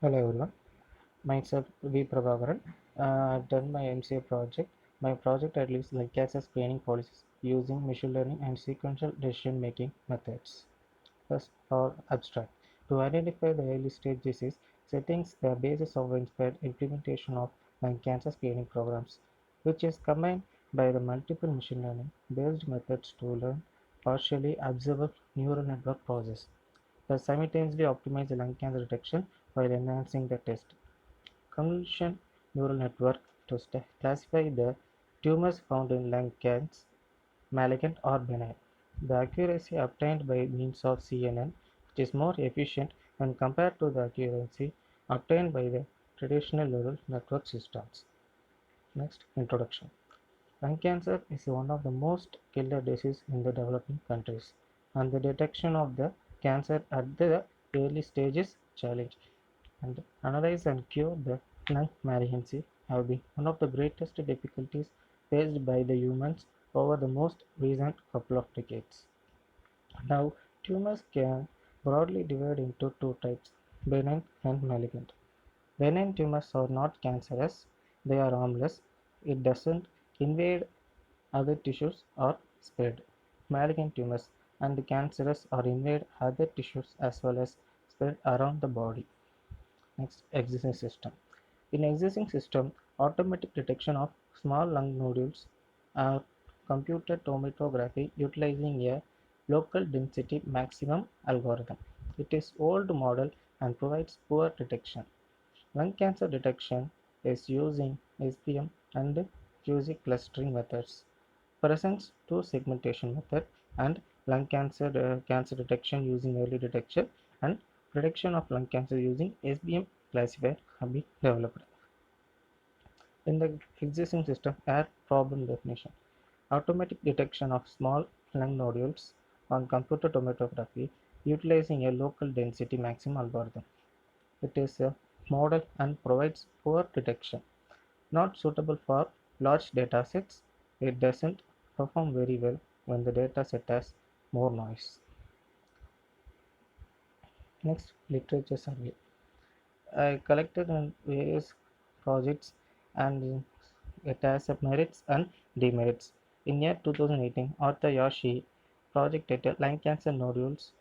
Hello everyone, myself V. Prabhakaran. I've done my MCA project. My project outlines like cancer screening policies using machine learning and sequential decision making methods. First, or abstract. To identify the early stage disease settings, the basis of inspired implementation of lung cancer screening programs, which is combined by the multiple machine learning based methods to learn partially observable neural network process that simultaneously optimize the lung cancer detection while enhancing the test. Convolution neural network to classify the tumors found in lung cancer, malignant or benign. The accuracy obtained by means of CNN is more efficient when compared to the accuracy obtained by the traditional neural network systems. Next, introduction. Lung cancer is one of the most killer diseases in the developing countries, and the detection of the cancer at the early stages challenge and analyze and cure the lung malignancy have been one of the greatest difficulties faced by the humans over the most recent couple of decades. Now, tumors can broadly divide into two types, benign and malignant. Benign tumors are not cancerous, they are harmless, it doesn't invade other tissues or spread. Malignant tumors and cancerous or invade other tissues as well as spread around the body. Next, existing system. In existing system, automatic detection of small lung nodules are computed tomography utilizing a local density maximum algorithm. It is old model and provides poor detection. Lung cancer detection is using SPM and QC clustering methods. Presents two segmentation method and lung cancer detection using early detection and prediction of lung cancer using SBM classifier have been developed. In the existing system, air problem definition, automatic detection of small lung nodules on computer tomography utilizing a local density maximum algorithm. It is a model and provides poor detection. Not suitable for large datasets, it doesn't perform very well when the dataset has more noise. Next, literature survey. I collected on various projects and it has merits and demerits. In year 2018, Arthur Yashi project titled Lung Cancer Nodules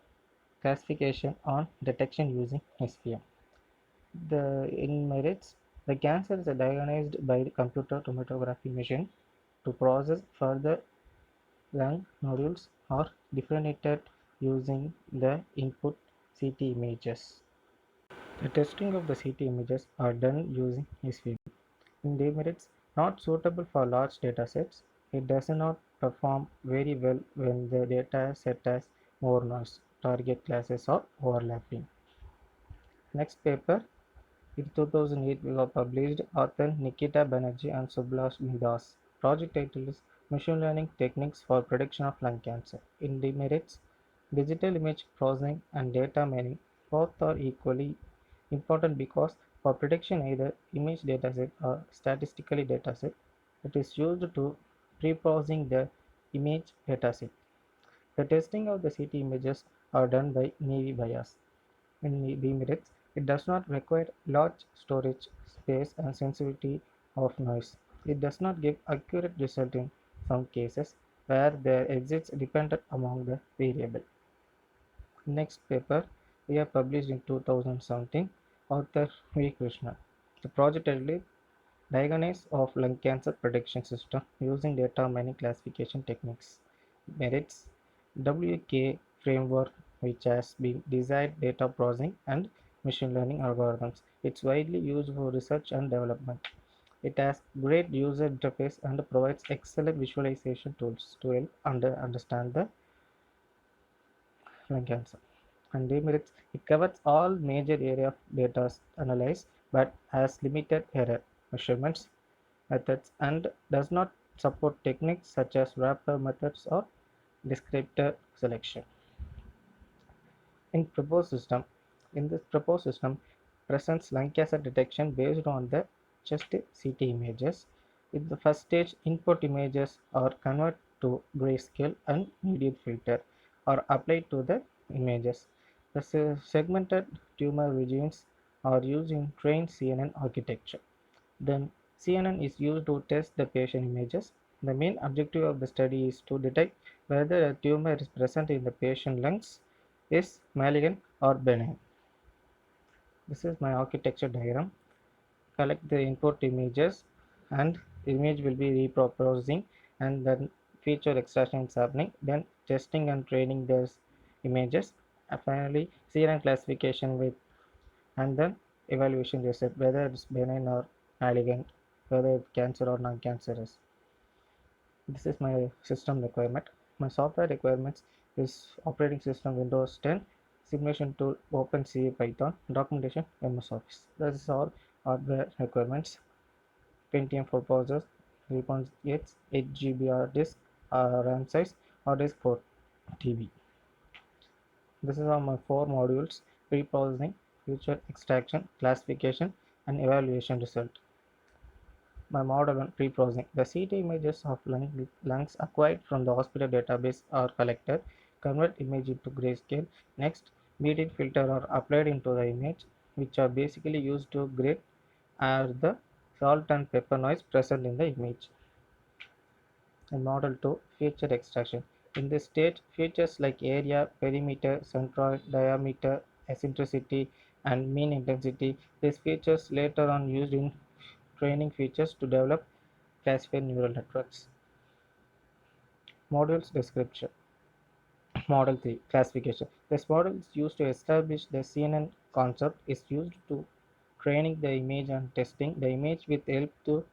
Classification on Detection Using SPM. The in merits, the cancer is diagnosed by the computer tomography machine to process further lung nodules are differentiated using the input CT images. The testing of the CT images are done using SVM. In demerits, not suitable for large datasets, it does not perform very well when the data set has more noise, target classes are overlapping. Next paper in 2008 was published author Nikita Banerjee and Subhash Das. Project title is Machine Learning Techniques for Prediction of Lung Cancer. In demerits, digital image processing and data mining both are equally important because for prediction either image dataset or statistically dataset, it is used to pre-processing the image dataset. The testing of the CT images are done by Navy bias. In demerits, it does not require large storage space and sensitivity of noise. It does not give accurate result in some cases where there exists dependent among the variable. Next paper we have published in 2017, author V. Krishna. The project title Diagnosis of Lung Cancer Prediction System using Data Mining Classification Techniques. Merits WK framework which has been designed data processing and machine learning algorithms. It's widely used for research and development. It has great user interface and provides excellent visualization tools to help understand the lung cancer. And demerits, it covers all major area of data analyzed but has limited error measurements methods and does not support techniques such as wrapper methods or descriptor selection. In proposed system, in this proposed system presents lung cancer detection based on the chest CT images. In the first stage, input images are converted to grayscale and median filter are applied to the images. The segmented tumor regions are used in trained CNN architecture. Then CNN is used to test the patient images. The main objective of the study is to detect whether a tumor is present in the patient lungs is malignant or benign. This is my architecture diagram. Collect the input images and image will be reprocessing, and then feature extraction is happening, then testing and training those images, and finally CNN classification with, and then evaluation result whether it's benign or malignant, whether it's cancer or non-cancerous. This is my system requirement. My software requirements is operating system Windows 10, simulation tool OpenCV Python, documentation MS Office. This is all hardware requirements. Pentium 4 processor, 3.8 8 GB hard disk, RAM size, hard disk 4 TB. This is all my 4 modules: pre-processing, feature extraction, classification, and evaluation result. My model on pre-processing: the CT images of lungs acquired from the hospital database are collected, convert image into grayscale. Next, median filter are applied into the image, which are basically used to grade are the salt and pepper noise present in the image. And model 2, feature extraction. In this stage, features like area, perimeter, centroid, diameter, eccentricity, and mean intensity. These features later on used in training features to develop classified neural networks. Modules description. Model 3, classification. This model is used to establish the CNN concept, is used to training the image and testing the image with help to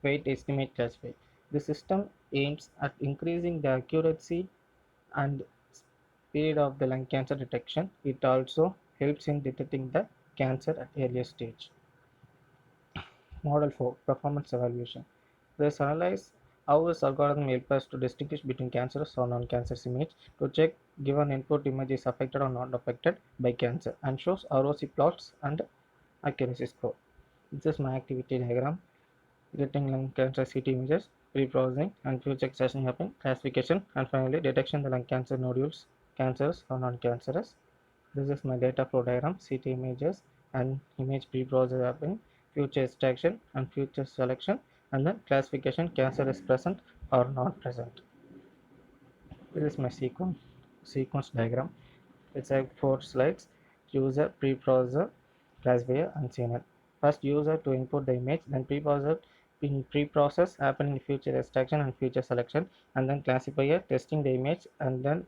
weight estimate classify. The system aims at increasing the accuracy and speed of the lung cancer detection. It also helps in detecting the cancer at earlier stage. Model 4, performance evaluation. This analyze how this algorithm helps us to distinguish between cancerous or non-cancerous image, to check given input image is affected or not affected by cancer, and shows ROC plots and accuracy score. This is my activity diagram. Getting lung cancer CT images, pre-processing and future extraction happening, classification, and finally detection the lung cancer nodules, cancerous or non-cancerous. This is my data flow diagram: CT images and image pre-process happening, future extraction and future selection, and then classification: cancer is present or not present. This is my sequence diagram. It's like 4 slides: user, pre-processor, classifier, and CNN. First, user to input the image, then pre-processor in pre-process happening future extraction and future selection, and then classifier testing the image, and then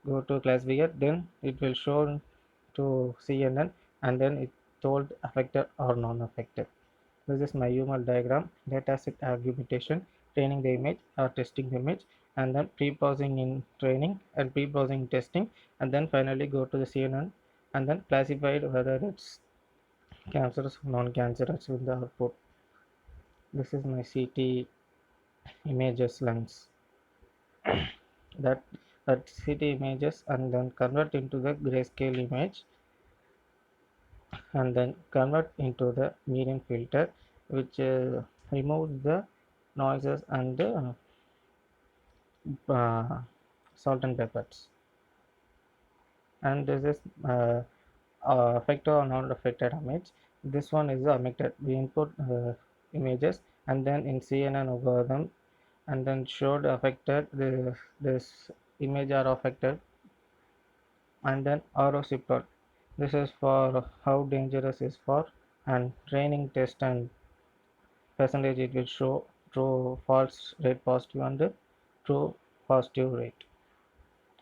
go to classifier, then it will show to CNN, and then it told affected or non-affected. This is my UML diagram: dataset argumentation, training the image or testing the image, and then pre-processing in training and pre-processing testing, and then finally go to the CNN, and then classified whether it's cancerous or non-cancerous with the output. This is my CT images lens that CT images and then convert into the grayscale image, and then convert into the median filter, which removes the noises and the uh, salt and peppers. And this is affected or not affected image. This one is the affected. We input images, and then in CNN algorithm, and then showed affected this image are affected, and then ROC plot. This is for how dangerous is for, and training test and percentage it will show true false rate positive and the true positive rate,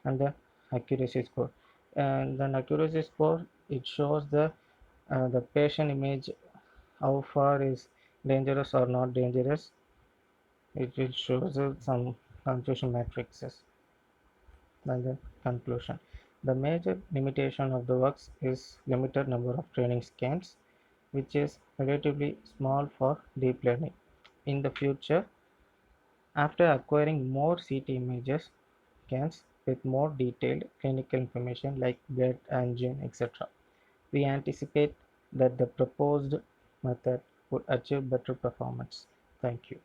and the accuracy score. And then accuracy score, it shows the patient image how far is dangerous or not dangerous. It will show some confusion matrices. And then conclusion: the major limitation of the works is limited number of training scans, which is relatively small for deep learning. In the future, after acquiring more CT images scans with more detailed clinical information like blood, angine, etc., we anticipate that the proposed method would achieve better performance. Thank you.